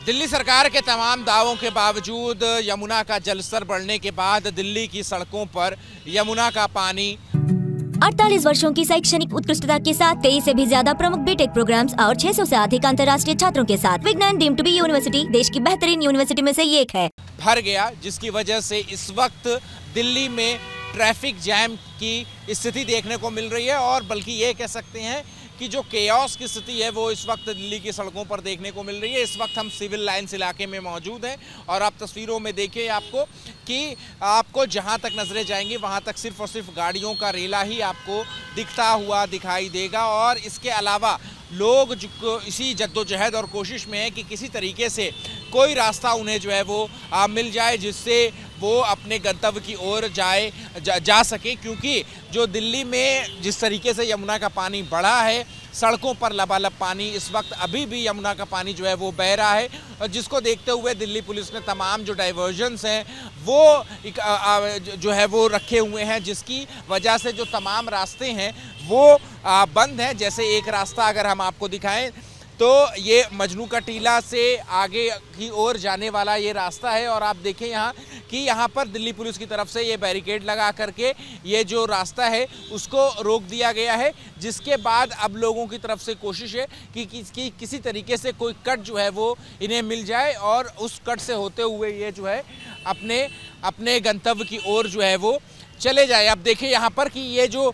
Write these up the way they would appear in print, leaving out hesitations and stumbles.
दिल्ली सरकार के तमाम दावों के बावजूद यमुना का जलस्तर बढ़ने के बाद दिल्ली की सड़कों पर यमुना का पानी 48 वर्षों की शैक्षणिक उत्कृष्टता के साथ 23 से भी ज्यादा प्रमुख बीटेक प्रोग्राम्स और 600 से अधिक अंतर्राष्ट्रीय छात्रों के साथ विज्ञान डीम्ड टू बी यूनिवर्सिटी देश की बेहतरीन यूनिवर्सिटी में से एक है। भर गया, जिसकी वजह से इस वक्त दिल्ली में ट्रैफिक जैम की स्थिति देखने को मिल रही है और बल्कि ये कह सकते हैं कि जो केओस की स्थिति है वो इस वक्त दिल्ली की सड़कों पर देखने को मिल रही है। इस वक्त हम सिविल लाइन्स इलाके में मौजूद हैं और आप तस्वीरों में देखिए आपको कि आपको जहां तक नजरें जाएंगी वहां तक सिर्फ और सिर्फ गाड़ियों का रेला ही आपको दिखता हुआ दिखाई देगा और इसके अलावा लोग जो इसी जद्दोजहद और कोशिश में है कि किसी तरीके से कोई रास्ता उन्हें जो है वो मिल जाए जिससे वो अपने गंतव्य की ओर जा सके, क्योंकि जो दिल्ली में जिस तरीके से यमुना का पानी बढ़ा है, सड़कों पर लबालब पानी इस वक्त अभी भी यमुना का पानी जो है वो बह रहा है और जिसको देखते हुए दिल्ली पुलिस ने तमाम जो डाइवर्जन्स हैं वो जो है वो रखे हुए हैं, जिसकी वजह से जो तमाम रास्ते हैं वो बंद हैं। जैसे एक रास्ता अगर हम आपको दिखाएं तो ये मजनू का टीला से आगे की ओर जाने वाला ये रास्ता है और आप देखें यहाँ कि यहाँ पर दिल्ली पुलिस की तरफ से ये बैरिकेड लगा करके ये जो रास्ता है उसको रोक दिया गया है, जिसके बाद अब लोगों की तरफ से कोशिश है कि किसी तरीके से कोई कट जो है वो इन्हें मिल जाए और उस कट से होते हुए ये जो है अपने गंतव्य की ओर जो है वो चले जाए। अब देखिए यहाँ पर कि ये जो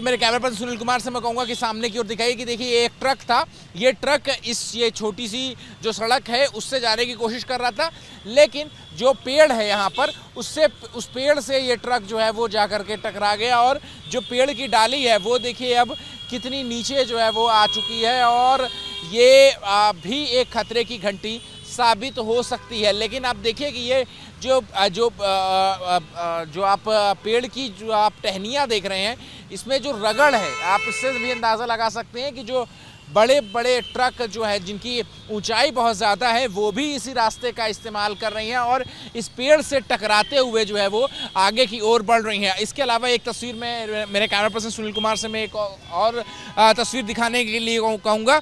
मेरे कैमरा पर्सन सुनील कुमार से मैं कहूँगा कि सामने की ओर दिखाइए कि देखिए ये एक ट्रक था, ये ट्रक ये छोटी सी जो सड़क है उससे जाने की कोशिश कर रहा था, लेकिन जो पेड़ है यहाँ पर उस पेड़ से ये ट्रक जो है वो जा करके टकरा गया और जो पेड़ की डाली है वो देखिए अब कितनी नीचे जो है वो आ चुकी है और ये भी एक खतरे की घंटी साबित हो सकती है। लेकिन आप देखिए कि ये जो आप पेड़ की जो आप टहनियाँ देख रहे हैं इसमें जो रगड़ है, आप इससे भी अंदाज़ा लगा सकते हैं कि जो बड़े बड़े ट्रक जो है जिनकी ऊंचाई बहुत ज़्यादा है वो भी इसी रास्ते का इस्तेमाल कर रही हैं और इस पेड़ से टकराते हुए जो है वो आगे की ओर बढ़ रही हैं। इसके अलावा एक तस्वीर में मेरे कैमरा पर्सन सुनील कुमार से मैं एक और तस्वीर दिखाने के लिए कहूँगा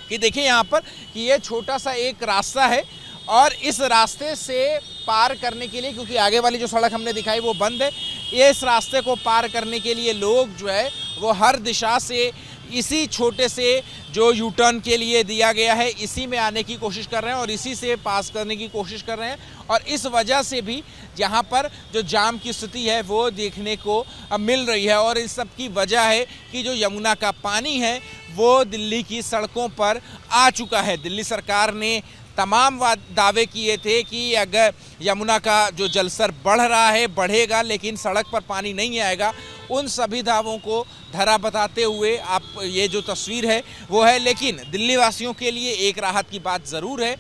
कि देखिए यहाँ पर कि ये छोटा सा एक रास्ता है और इस रास्ते से पार करने के लिए, क्योंकि आगे वाली जो सड़क हमने दिखाई वो बंद है, ये इस रास्ते को पार करने के लिए लोग जो है वो हर दिशा से इसी छोटे से जो यू टर्न के लिए दिया गया है इसी में आने की कोशिश कर रहे हैं और इसी से पास करने की कोशिश कर रहे हैं और इस वजह से भी यहाँ पर जो जाम की स्थिति है वो देखने को मिल रही है और इस सब की वजह है कि जो यमुना का पानी है वो दिल्ली की सड़कों पर आ चुका है। दिल्ली सरकार ने तमाम दावे किए थे कि अगर यमुना का जो जलस्तर बढ़ रहा है बढ़ेगा लेकिन सड़क पर पानी नहीं आएगा, उन सभी दावों को धरा बताते हुए आप ये जो तस्वीर है वो है। लेकिन दिल्ली वासियों के लिए एक राहत की बात ज़रूर है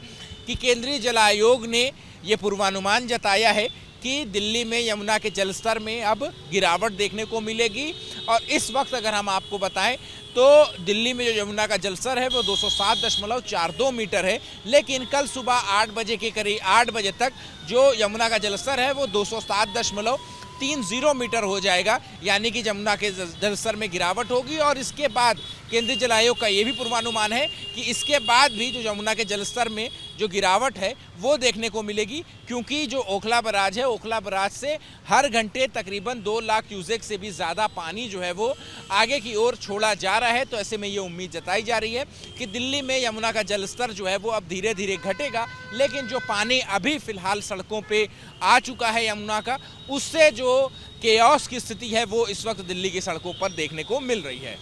कि केंद्रीय जल आयोग ने ये पूर्वानुमान जताया है कि दिल्ली में यमुना के जलस्तर में अब गिरावट देखने को मिलेगी और इस वक्त अगर हम आपको बताएं तो दिल्ली में जो यमुना का जलस्तर है वो 207.42 मीटर है, लेकिन कल सुबह 8 बजे के करीब 8 बजे तक जो यमुना का जलस्तर है वो 207.30 मीटर हो जाएगा, यानी कि यमुना के जलस्तर में गिरावट होगी। और इसके बाद केंद्रीय जल आयोग का ये भी पूर्वानुमान है कि इसके बाद भी जो यमुना के जलस्तर में जो गिरावट है वो देखने को मिलेगी, क्योंकि जो ओखला बराज है, ओखला बराज से हर घंटे तकरीबन 2 लाख क्यूसेक से भी ज़्यादा पानी जो है वो आगे की ओर छोड़ा जा रहा है। तो ऐसे में ये उम्मीद जताई जा रही है कि दिल्ली में यमुना का जलस्तर जो है वो अब धीरे धीरे घटेगा, लेकिन जो पानी अभी फ़िलहाल सड़कों पे आ चुका है यमुना का, उससे जो केओस की स्थिति है वो इस वक्त दिल्ली की सड़कों पर देखने को मिल रही है।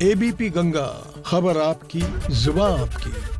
एबीपी गंगा, खबर आपकी, जुबान आपकी।